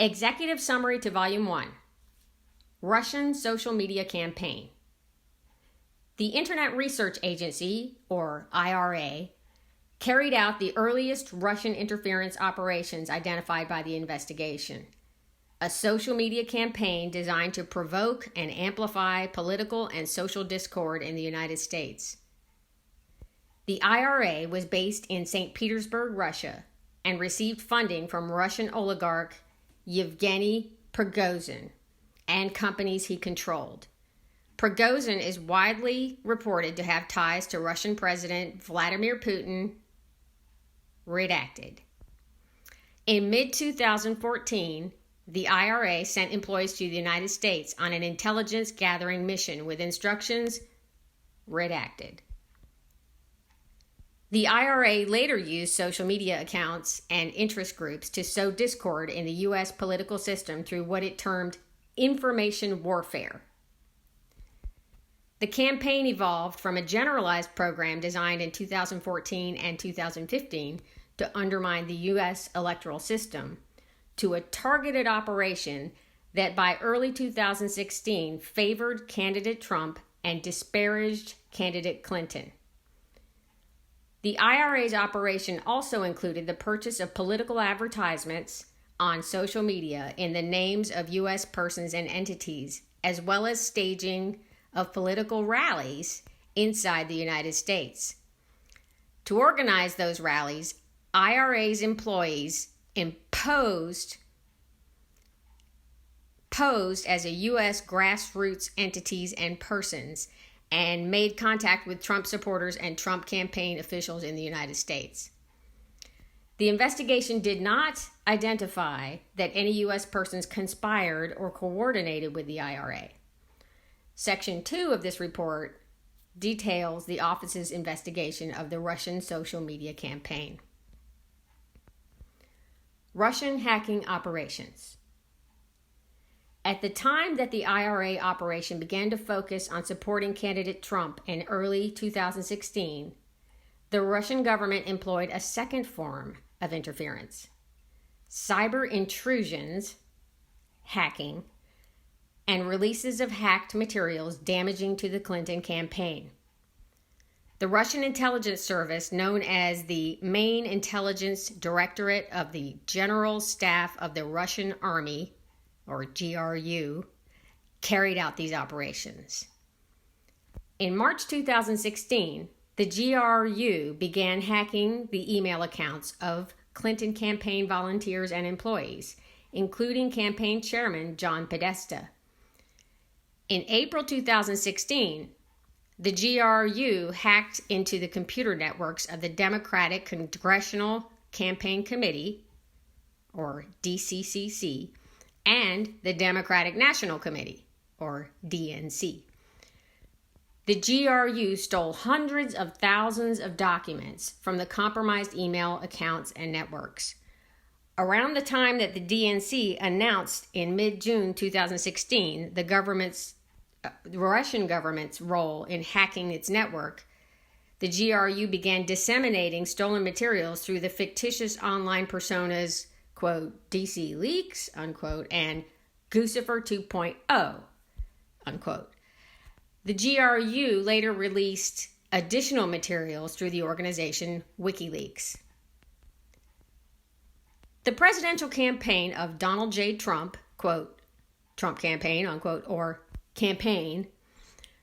Executive Summary to Volume 1. Russian Social Media Campaign. The Internet Research Agency, or IRA, carried out the earliest Russian interference operations identified by the investigation. A social media campaign designed to provoke and amplify political and social discord in the United States. The IRA was based in St. Petersburg, Russia, and received funding from Russian oligarch Yevgeny Prigozhin and companies he controlled. Prigozhin is widely reported to have ties to Russian President Vladimir Putin. Redacted. In mid-2014, the IRA sent employees to the United States on an intelligence gathering mission with instructions. Redacted. The IRA later used social media accounts and interest groups to sow discord in the U.S. political system through what it termed information warfare. The campaign evolved from a generalized program designed in 2014 and 2015 to undermine the U.S. electoral system to a targeted operation that by early 2016 favored candidate Trump and disparaged candidate Clinton. The IRA's operation also included the purchase of political advertisements on social media in the names of U.S. persons and entities, as well as staging of political rallies inside the United States. To organize those rallies, IRA's employees posed as a U.S. grassroots entities and persons and made contact with Trump supporters and Trump campaign officials in the United States. The investigation did not identify that any U.S. persons conspired or coordinated with the IRA. Section 2 of this report details the office's investigation of the Russian social media campaign. Russian hacking operations. At the time that the IRA operation began to focus on supporting candidate Trump in early 2016, the Russian government employed a second form of interference: cyber intrusions, hacking, and releases of hacked materials damaging to the Clinton campaign. The Russian intelligence service, known as the Main Intelligence Directorate of the General Staff of the Russian Army, or GRU, carried out these operations. In March 2016, the GRU began hacking the email accounts of Clinton campaign volunteers and employees, including campaign chairman John Podesta. In April 2016, the GRU hacked into the computer networks of the Democratic Congressional Campaign Committee, or DCCC, and the Democratic National Committee, or DNC. The GRU stole hundreds of thousands of documents from the compromised email accounts and networks. Around the time that the DNC announced in mid-June 2016 the Russian government's role in hacking its network, the GRU began disseminating stolen materials through the fictitious online personas, quote, DC Leaks, unquote, and Guccifer 2.0, unquote. The GRU later released additional materials through the organization WikiLeaks. The presidential campaign of Donald J. Trump, quote, Trump campaign, unquote, or campaign,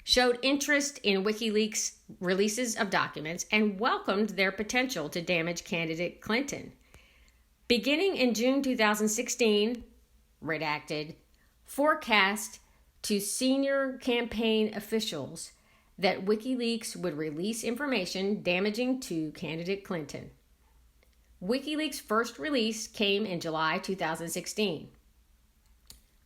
showed interest in WikiLeaks releases of documents and welcomed their potential to damage candidate Clinton. Beginning in June 2016, redacted, forecast to senior campaign officials that WikiLeaks would release information damaging to candidate Clinton. WikiLeaks' first release came in July 2016.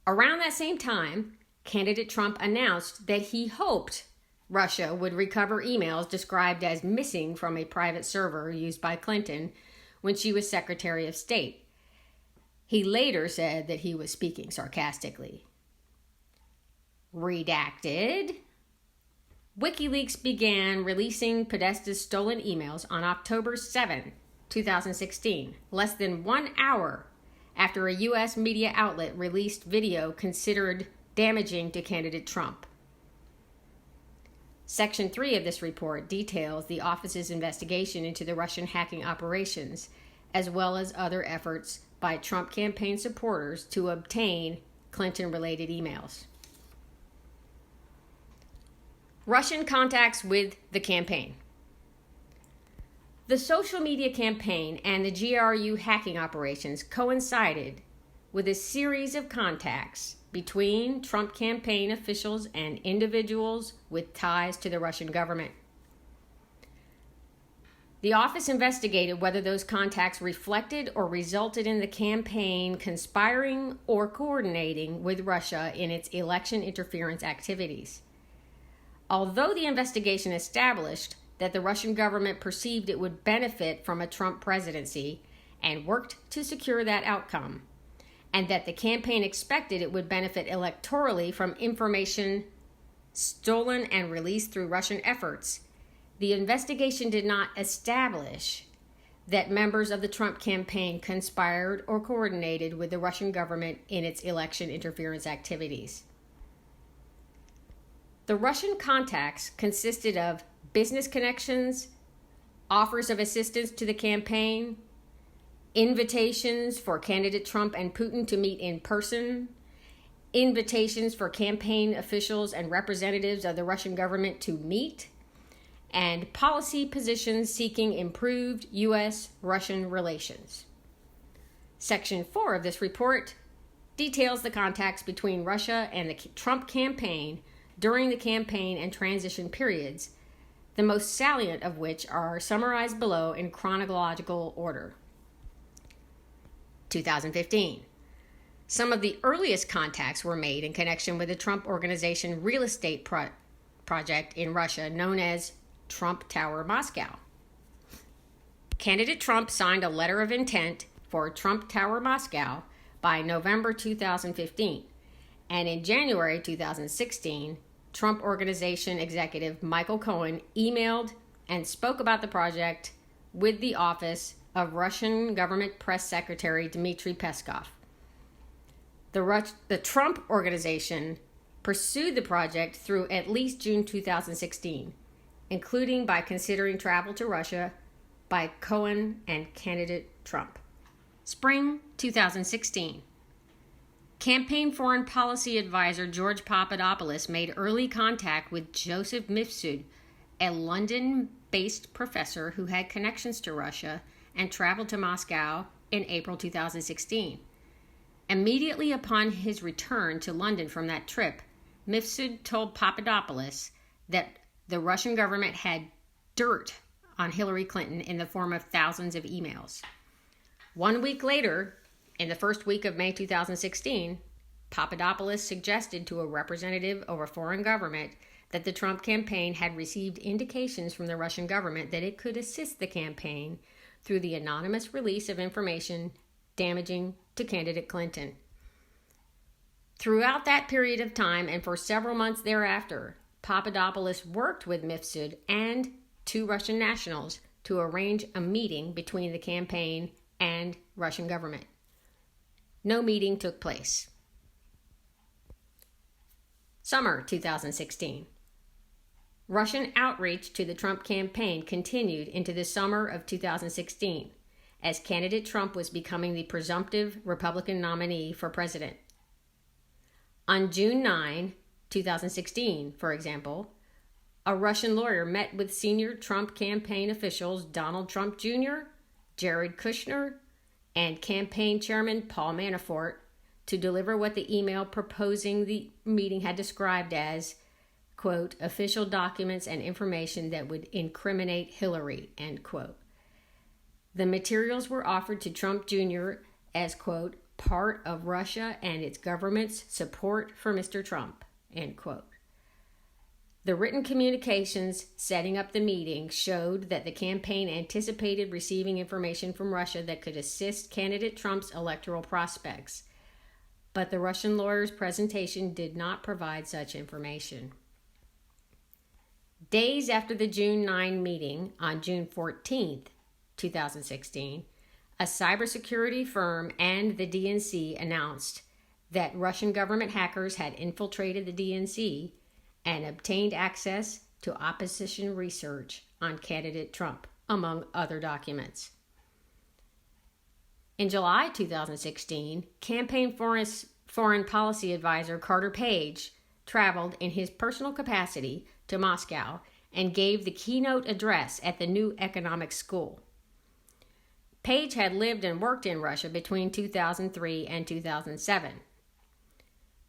Around that same time, candidate Trump announced that he hoped Russia would recover emails described as missing from a private server used by Clinton when she was Secretary of State. He later said that he was speaking sarcastically. Redacted. WikiLeaks began releasing Podesta's stolen emails on October 7, 2016, less than 1 hour after a U.S. media outlet released video considered damaging to candidate Trump. Section 3 of this report details the office's investigation into the Russian hacking operations, as well as other efforts by Trump campaign supporters to obtain Clinton-related emails. Russian contacts with the campaign. The social media campaign and the GRU hacking operations coincided with a series of contacts between Trump campaign officials and individuals with ties to the Russian government. The office investigated whether those contacts reflected or resulted in the campaign conspiring or coordinating with Russia in its election interference activities. Although the investigation established that the Russian government perceived it would benefit from a Trump presidency and worked to secure that outcome, and that the campaign expected it would benefit electorally from information stolen and released through Russian efforts, the investigation did not establish that members of the Trump campaign conspired or coordinated with the Russian government in its election interference activities. The Russian contacts consisted of business connections, offers of assistance to the campaign, invitations for candidate Trump and Putin to meet in person, invitations for campaign officials and representatives of the Russian government to meet, and policy positions seeking improved U.S.-Russian relations. Section 4 of this report details the contacts between Russia and the Trump campaign during the campaign and transition periods, the most salient of which are summarized below in chronological order. 2015. Some of the earliest contacts were made in connection with the Trump Organization real estate project in Russia known as Trump Tower Moscow. Candidate Trump signed a letter of intent for Trump Tower Moscow by November 2015, and in January 2016, Trump Organization executive Michael Cohen emailed and spoke about the project with the office of Russian government press secretary Dmitry Peskov. The Trump Organization pursued the project through at least June 2016, including by considering travel to Russia by Cohen and candidate Trump. Spring 2016. Campaign foreign policy advisor George Papadopoulos made early contact with Joseph Mifsud, a London-based professor who had connections to Russia and traveled to Moscow in April 2016. Immediately upon his return to London from that trip, Mifsud told Papadopoulos that the Russian government had dirt on Hillary Clinton in the form of thousands of emails. 1 week later, in the first week of May 2016, Papadopoulos suggested to a representative of a foreign government that the Trump campaign had received indications from the Russian government that it could assist the campaign through the anonymous release of information damaging to candidate Clinton. Throughout that period of time and for several months thereafter, Papadopoulos worked with Mifsud and two Russian nationals to arrange a meeting between the campaign and Russian government. No meeting took place. Summer 2016. Russian outreach to the Trump campaign continued into the summer of 2016, as candidate Trump was becoming the presumptive Republican nominee for president. On June 9, 2016, for example, a Russian lawyer met with senior Trump campaign officials Donald Trump Jr., Jared Kushner, and campaign chairman Paul Manafort to deliver what the email proposing the meeting had described as, quote, official documents and information that would incriminate Hillary, end quote. The materials were offered to Trump Jr. as, quote, part of Russia and its government's support for Mr. Trump, end quote. The written communications setting up the meeting showed that the campaign anticipated receiving information from Russia that could assist candidate Trump's electoral prospects, but the Russian lawyer's presentation did not provide such information. Days after the June 9 meeting, on June 14, 2016, a cybersecurity firm and the DNC announced that Russian government hackers had infiltrated the DNC and obtained access to opposition research on candidate Trump, among other documents. In July 2016, campaign foreign policy advisor Carter Page traveled in his personal capacity to Moscow and gave the keynote address at the new economics school. Page had lived and worked in Russia between 2003 and 2007.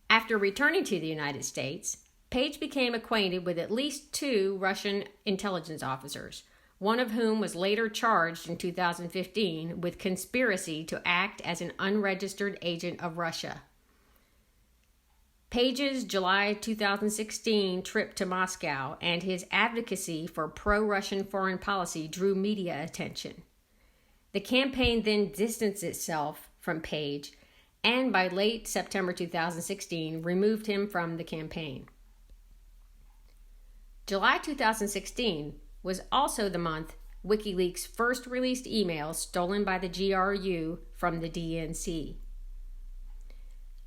After returning to the United States, Page became acquainted with at least 2 Russian intelligence officers, one of whom was later charged in 2015 with conspiracy to act as an unregistered agent of Russia. Page's July 2016 trip to Moscow and his advocacy for pro-Russian foreign policy drew media attention. The campaign then distanced itself from Page and by late September 2016 removed him from the campaign. July 2016 was also the month WikiLeaks first released emails stolen by the GRU from the DNC.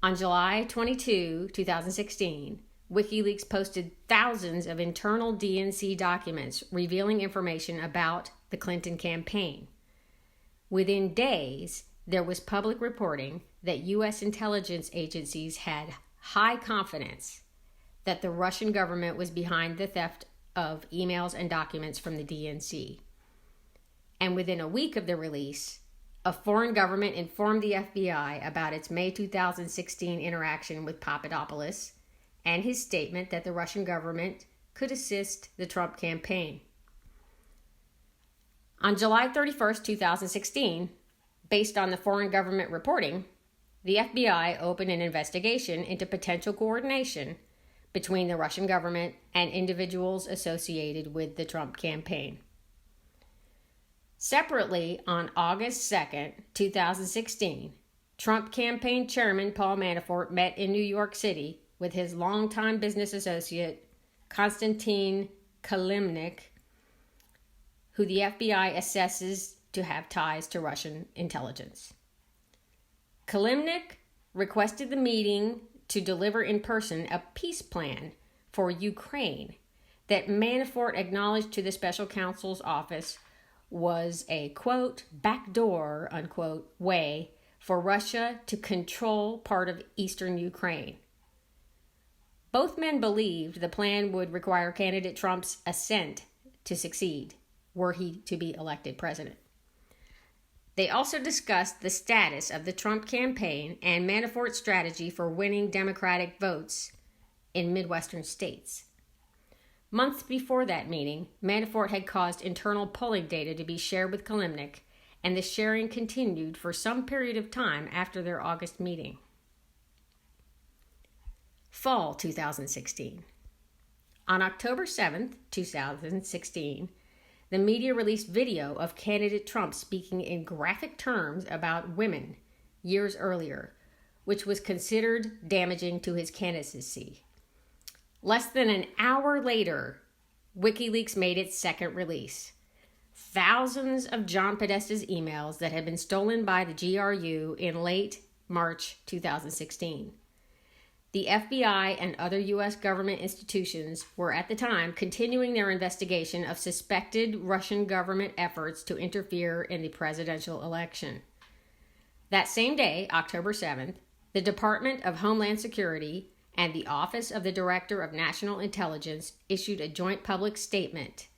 On July 22, 2016, WikiLeaks posted thousands of internal DNC documents revealing information about the Clinton campaign. Within days, there was public reporting that U.S. intelligence agencies had high confidence that the Russian government was behind the theft of emails and documents from the DNC. And within a week of the release, a foreign government informed the FBI about its May 2016 interaction with Papadopoulos and his statement that the Russian government could assist the Trump campaign. On July 31, 2016, based on the foreign government reporting, the FBI opened an investigation into potential coordination between the Russian government and individuals associated with the Trump campaign. Separately, on August 2, 2016, Trump campaign chairman Paul Manafort met in New York City with his longtime business associate, Konstantin Kilimnik, who the FBI assesses to have ties to Russian intelligence. Kilimnik requested the meeting to deliver in person a peace plan for Ukraine that Manafort acknowledged to the special counsel's office was a, quote, backdoor, unquote, way for Russia to control part of eastern Ukraine. Both men believed the plan would require candidate Trump's assent to succeed, were he to be elected president. They also discussed the status of the Trump campaign and Manafort's strategy for winning Democratic votes in Midwestern states. Months before that meeting, Manafort had caused internal polling data to be shared with Kilimnik, and the sharing continued for some period of time after their August meeting. Fall 2016. On October 7, 2016, the media released video of candidate Trump speaking in graphic terms about women years earlier, which was considered damaging to his candidacy. Less than an hour later, WikiLeaks made its second release. Thousands of John Podesta's emails that had been stolen by the GRU in late March 2016. The FBI and other U.S. government institutions were at the time continuing their investigation of suspected Russian government efforts to interfere in the presidential election. That same day, October 7th, the Department of Homeland Security and the Office of the Director of National Intelligence issued a joint public statement,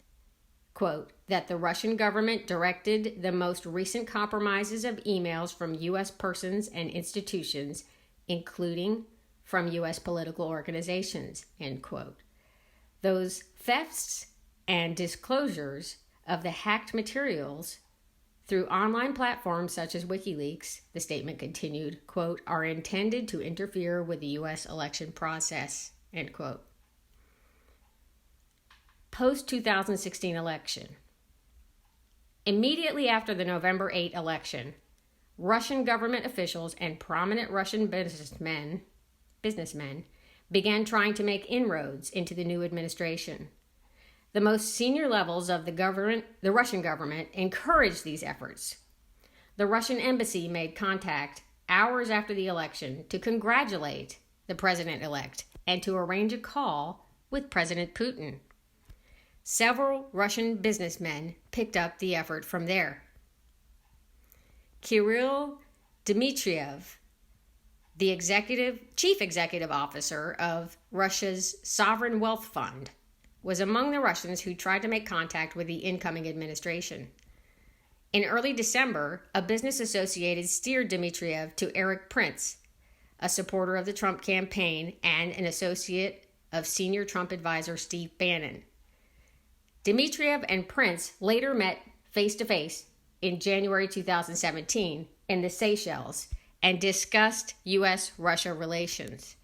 quote, that the Russian government directed the most recent compromises of emails from U.S. persons and institutions, including from U.S. political organizations, end quote. Those thefts and disclosures of the hacked materials through online platforms such as WikiLeaks, the statement continued, quote, are intended to interfere with the U.S. election process, end quote. Post-2016 election. Immediately after the November 8 election, Russian government officials and prominent Russian businessmen began trying to make inroads into the new administration. The most senior levels of the Russian government encouraged these efforts. the Russian embassy made contact hours after the election to congratulate the president-elect and to arrange a call with President Putin. Several Russian businessmen picked up the effort from there. Kirill Dmitriev, the chief executive officer of Russia's Sovereign Wealth Fund, was among the Russians who tried to make contact with the incoming administration. In early December, a business associate steered Dmitriev to Eric Prince, a supporter of the Trump campaign and an associate of senior Trump advisor Steve Bannon. Dmitriev and Prince later met face-to-face in January 2017 in the Seychelles and discussed U.S.-Russia relations.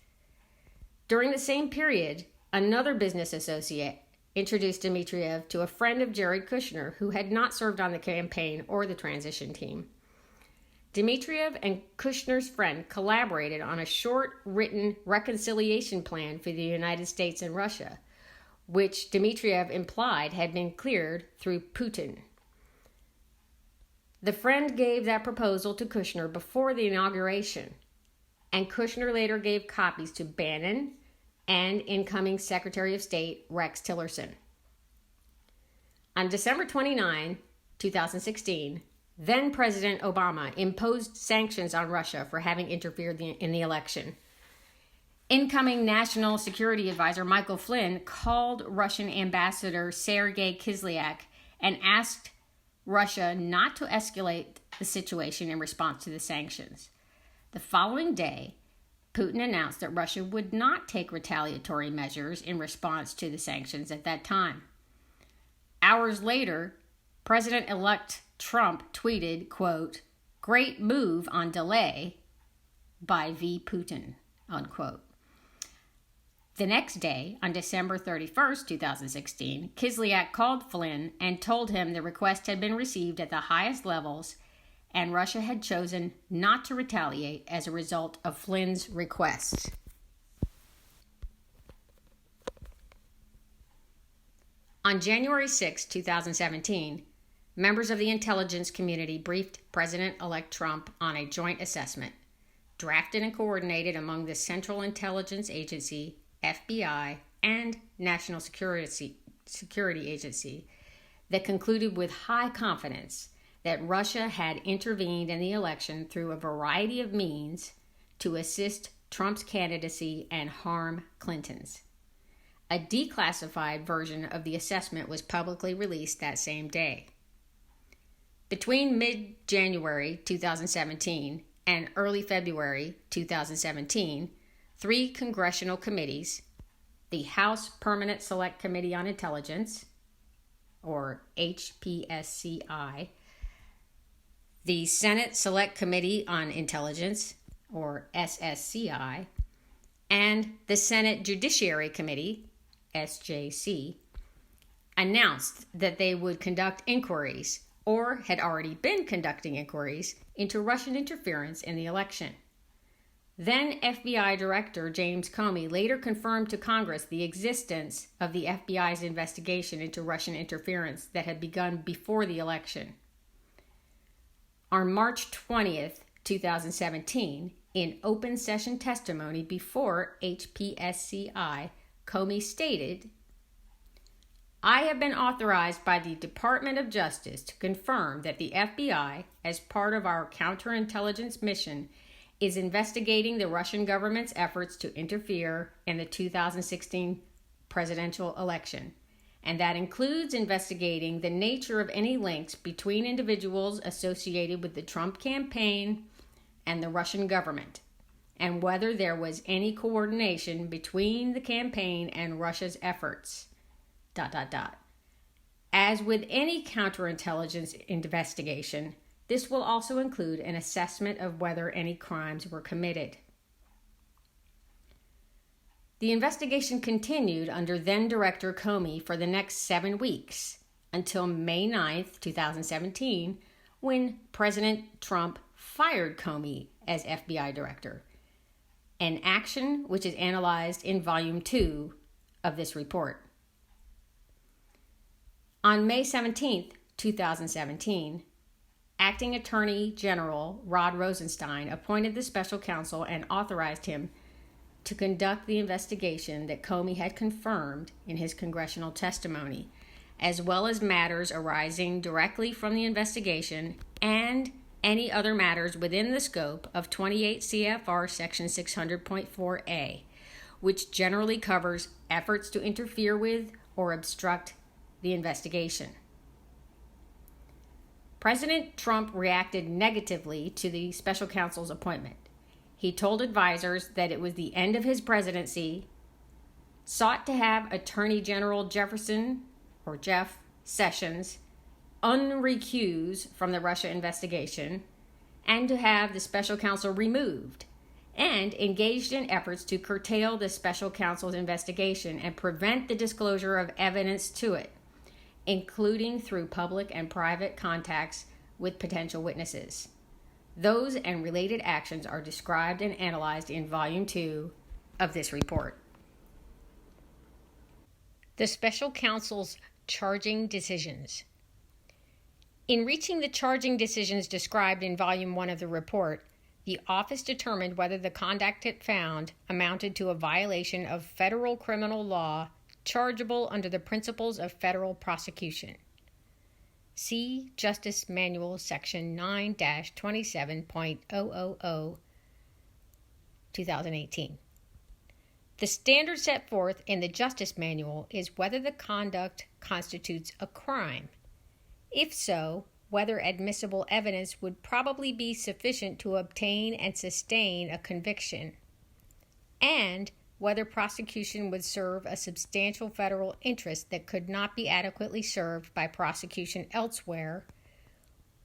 During the same period, another business associate introduced Dmitriev to a friend of Jared Kushner who had not served on the campaign or the transition team. Dmitriev and Kushner's friend collaborated on a short written reconciliation plan for the United States and Russia, which Dmitriev implied had been cleared through Putin. The friend gave that proposal to Kushner before the inauguration, and Kushner later gave copies to Bannon and incoming Secretary of State Rex Tillerson. On December 29, 2016, then President Obama imposed sanctions on Russia for having interfered in the election. Incoming National Security Advisor Michael Flynn called Russian Ambassador Sergei Kislyak and asked Russia not to escalate the situation in response to the sanctions. The following day, Putin announced that Russia would not take retaliatory measures in response to the sanctions at that time. Hours later, President-elect Trump tweeted, quote, "Great move on delay by V. Putin," unquote. The next day, on December 31st, 2016, Kislyak called Flynn and told him the request had been received at the highest levels and Russia had chosen not to retaliate as a result of Flynn's request. On January 6, 2017, members of the intelligence community briefed President-elect Trump on a joint assessment, drafted and coordinated among the Central Intelligence Agency, FBI, and National Security Agency, that concluded with high confidence that Russia had intervened in the election through a variety of means to assist Trump's candidacy and harm Clinton's. A declassified version of the assessment was publicly released that same day. Between mid-January 2017 and early February 2017, 3 congressional committees, the House Permanent Select Committee on Intelligence, or HPSCI, the Senate Select Committee on Intelligence, or SSCI, and the Senate Judiciary Committee, SJC, announced that they would conduct inquiries, or had already been conducting inquiries, into Russian interference in the election. Then FBI Director James Comey later confirmed to Congress the existence of the FBI's investigation into Russian interference that had begun before the election. On March 20th, 2017, in open session testimony before HPSCI, Comey stated, "I have been authorized by the Department of Justice to confirm that the FBI, as part of our counterintelligence mission, is investigating the Russian government's efforts to interfere in the 2016 presidential election, and that includes investigating the nature of any links between individuals associated with the Trump campaign and the Russian government, and whether there was any coordination between the campaign and Russia's efforts, ... As with any counterintelligence investigation, this will also include an assessment of whether any crimes were committed." The investigation continued under then-Director Comey for the next 7 weeks, until May 9th, 2017, when President Trump fired Comey as FBI Director, an action which is analyzed in Volume 2 of this report. On May 17th, 2017, Acting Attorney General Rod Rosenstein appointed the special counsel and authorized him to conduct the investigation that Comey had confirmed in his congressional testimony, as well as matters arising directly from the investigation and any other matters within the scope of 28 CFR Section 600.4a, which generally covers efforts to interfere with or obstruct the investigation. President Trump reacted negatively to the special counsel's appointment. He told advisors that it was the end of his presidency, sought to have Attorney General Jeff Sessions unrecuse from the Russia investigation, and to have the special counsel removed, and engaged in efforts to curtail the special counsel's investigation and prevent the disclosure of evidence to it, including through public and private contacts with potential witnesses. Those and related actions are described and analyzed in Volume 2 of this report. The special counsel's charging decisions. In reaching the charging decisions described in Volume 1 of the report, the office determined whether the conduct it found amounted to a violation of federal criminal law chargeable under the principles of federal prosecution. See Justice Manual Section 9-27.000, 2018. The standard set forth in the Justice Manual is whether the conduct constitutes a crime. If so, whether admissible evidence would probably be sufficient to obtain and sustain a conviction, and whether prosecution would serve a substantial federal interest that could not be adequately served by prosecution elsewhere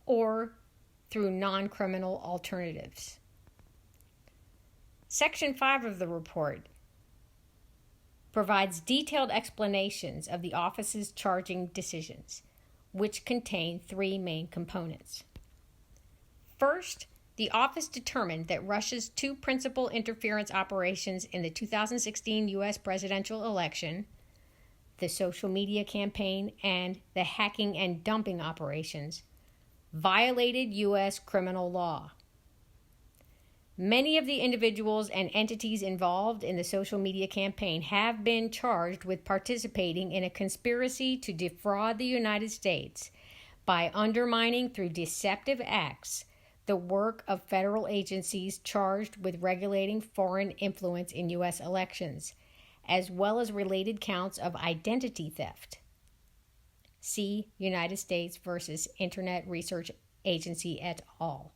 or through non-criminal alternatives. Section 5 of the report provides detailed explanations of the office's charging decisions, which contain three main components. First, the office determined that Russia's two principal interference operations in the 2016 U.S. presidential election, the social media campaign and the hacking and dumping operations, violated U.S. criminal law. Many of the individuals and entities involved in the social media campaign have been charged with participating in a conspiracy to defraud the United States by undermining through deceptive acts the work of federal agencies charged with regulating foreign influence in U.S. elections, as well as related counts of identity theft. See United States versus Internet Research Agency et al.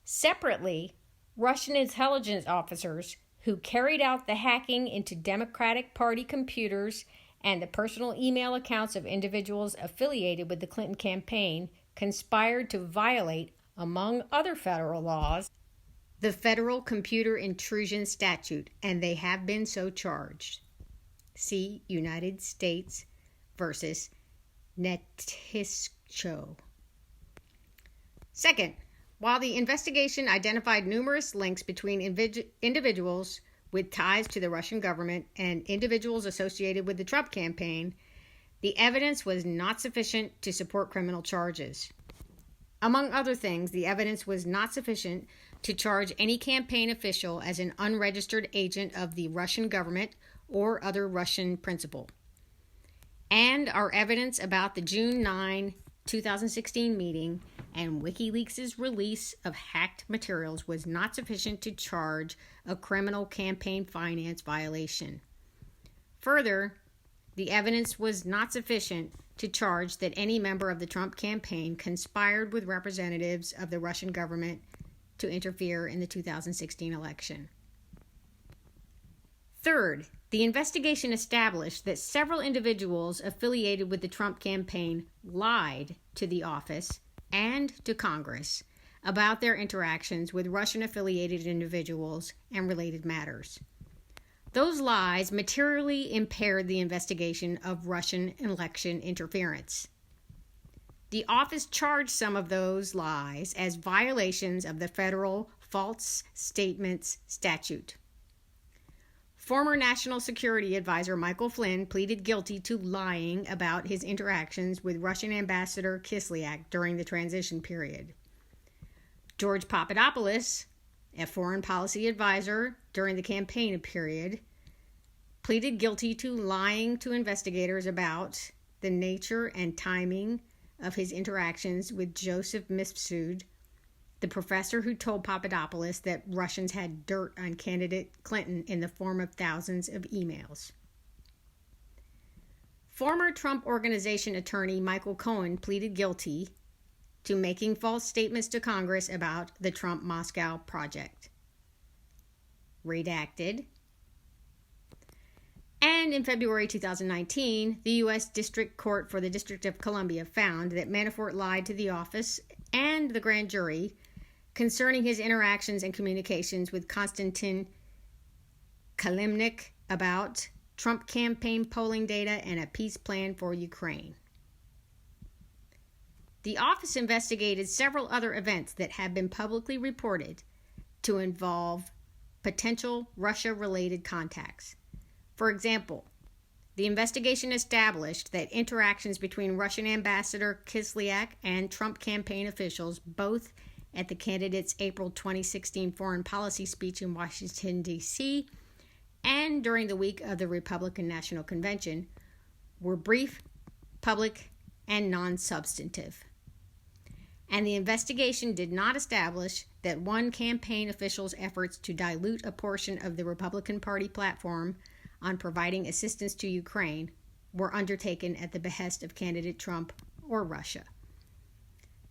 Separately, Russian intelligence officers who carried out the hacking into Democratic Party computers and the personal email accounts of individuals affiliated with the Clinton campaign conspired to violate, among other federal laws, the Federal Computer Intrusion Statute, and they have been so charged. See United States versus Netisho. Second, while the investigation identified numerous links between individuals with ties to the Russian government and individuals associated with the Trump campaign, the evidence was not sufficient to support criminal charges. Among other things, the evidence was not sufficient to charge any campaign official as an unregistered agent of the Russian government or other Russian principal. And our evidence about the June 9, 2016 meeting and WikiLeaks' release of hacked materials was not sufficient to charge a criminal campaign finance violation. Further, the evidence was not sufficient to charge that any member of the Trump campaign conspired with representatives of the Russian government to interfere in the 2016 election. Third, the investigation established that several individuals affiliated with the Trump campaign lied to the office and to Congress about their interactions with Russian-affiliated individuals and related matters. Those lies materially impaired the investigation of Russian election interference. The office charged some of those lies as violations of the federal false statements statute. Former National Security Advisor Michael Flynn pleaded guilty to lying about his interactions with Russian Ambassador Kislyak during the transition period. George Papadopoulos, a foreign policy advisor during the campaign period, pleaded guilty to lying to investigators about the nature and timing of his interactions with Joseph Mifsud, the professor who told Papadopoulos that Russians had dirt on candidate Clinton in the form of thousands of emails. Former Trump Organization attorney Michael Cohen pleaded guilty to making false statements to Congress about the Trump Moscow project. Redacted. And in February 2019, the U.S. District Court for the District of Columbia found that Manafort lied to the office and the grand jury concerning his interactions and communications with Konstantin Kilimnik about Trump campaign polling data and a peace plan for Ukraine. The office investigated several other events that have been publicly reported to involve potential Russia-related contacts. For example, the investigation established that interactions between Russian Ambassador Kislyak and Trump campaign officials, both at the candidate's April 2016 foreign policy speech in Washington, D.C., and during the week of the Republican National Convention, were brief, public, and non-substantive. And the investigation did not establish that one campaign official's efforts to dilute a portion of the Republican Party platform on providing assistance to Ukraine were undertaken at the behest of candidate Trump or Russia.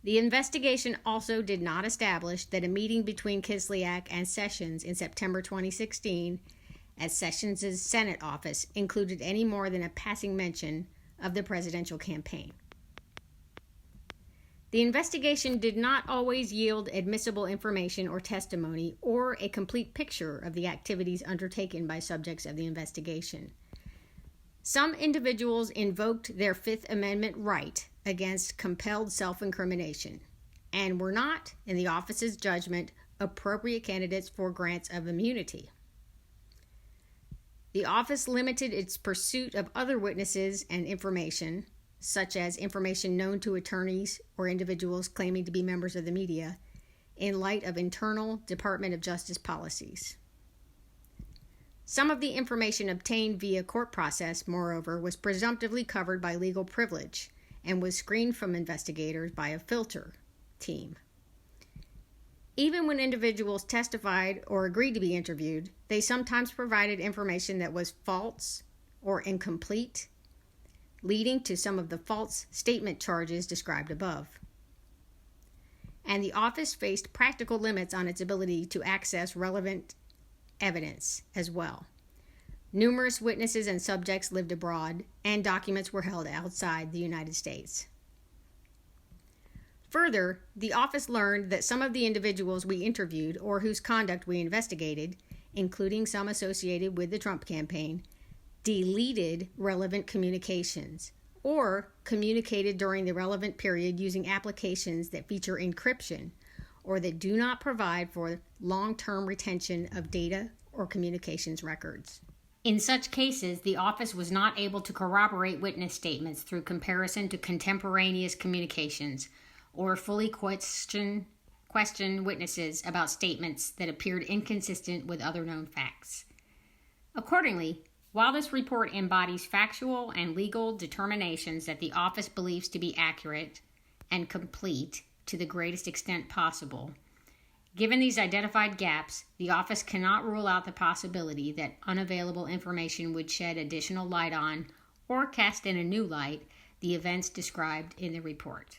The investigation also did not establish that a meeting between Kislyak and Sessions in September 2016 at Sessions' Senate office included any more than a passing mention of the presidential campaign. The investigation did not always yield admissible information or testimony or a complete picture of the activities undertaken by subjects of the investigation. Some individuals invoked their Fifth Amendment right against compelled self-incrimination and were not, in the office's judgment, appropriate candidates for grants of immunity. The office limited its pursuit of other witnesses and information, such as information known to attorneys or individuals claiming to be members of the media, in light of internal Department of Justice policies. Some of the information obtained via court process, moreover, was presumptively covered by legal privilege and was screened from investigators by a filter team. Even when individuals testified or agreed to be interviewed, they sometimes provided information that was false or incomplete, leading to some of the false statement charges described above. And the office faced practical limits on its ability to access relevant evidence as well. Numerous witnesses and subjects lived abroad, and documents were held outside the United States. Further, the office learned that some of the individuals we interviewed or whose conduct we investigated, including some associated with the Trump campaign, deleted relevant communications or communicated during the relevant period using applications that feature encryption or that do not provide for long-term retention of data or communications records. In such cases, the office was not able to corroborate witness statements through comparison to contemporaneous communications or fully question witnesses about statements that appeared inconsistent with other known facts. Accordingly, while this report embodies factual and legal determinations that the office believes to be accurate and complete to the greatest extent possible, given these identified gaps, the office cannot rule out the possibility that unavailable information would shed additional light on or cast in a new light the events described in the report.